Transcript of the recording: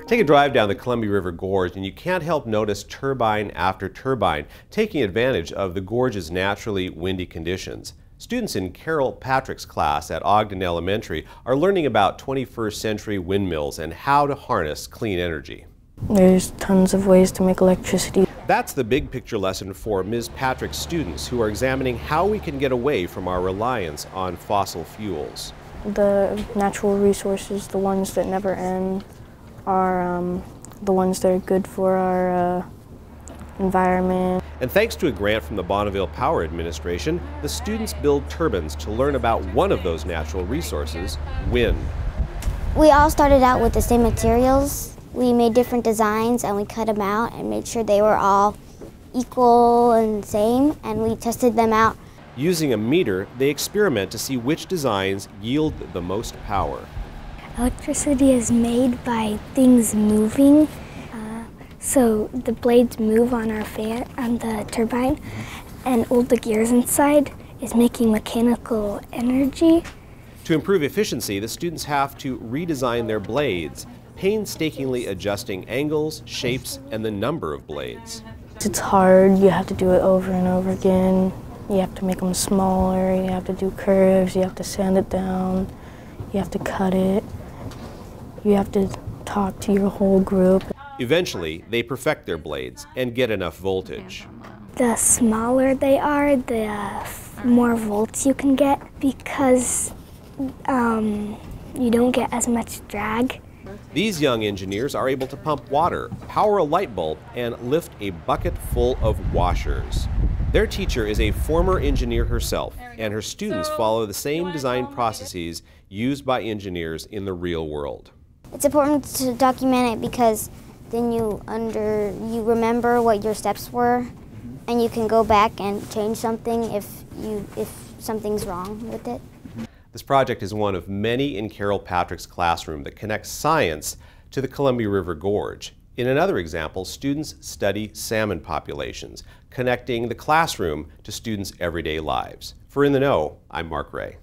Take a drive down the Columbia River Gorge and you can't help notice turbine after turbine taking advantage of the gorge's naturally windy conditions. Students in Carol Patrick's class at Ogden Elementary are learning about 21st century windmills and how to harness clean energy. There's tons of ways to make electricity. That's the big picture lesson for Ms. Patrick's students who are examining how we can get away from our reliance on fossil fuels. The natural resources, the ones that never end, are the ones that are good for our environment. And thanks to a grant from the Bonneville Power Administration, the students build turbines to learn about one of those natural resources, wind. We all started out with the same materials. We made different designs and we cut them out and made sure they were all equal and same, and we tested them out. Using a meter, they experiment to see which designs yield the most power. Electricity is made by things moving. So the blades move on our fan, on the turbine, and all the gears inside is making mechanical energy. To improve efficiency, the students have to redesign their blades, painstakingly adjusting angles, shapes, and the number of blades. It's hard. You have to do it over and over again. You have to make them smaller, you have to do curves, you have to sand it down, you have to cut it, you have to talk to your whole group. Eventually, they perfect their blades and get enough voltage. The smaller they are, the more volts you can get because you don't get as much drag. These young engineers are able to pump water, power a light bulb, and lift a bucket full of washers. Their teacher is a former engineer herself, and her students follow the same design processes used by engineers in the real world. It's important to document it because then you remember what your steps were, and you can go back and change something if something's wrong with it. This project is one of many in Carol Patrick's classroom that connects science to the Columbia River Gorge. In another example, students study salmon populations, connecting the classroom to students' everyday lives. For In the Know, I'm Mark Ray.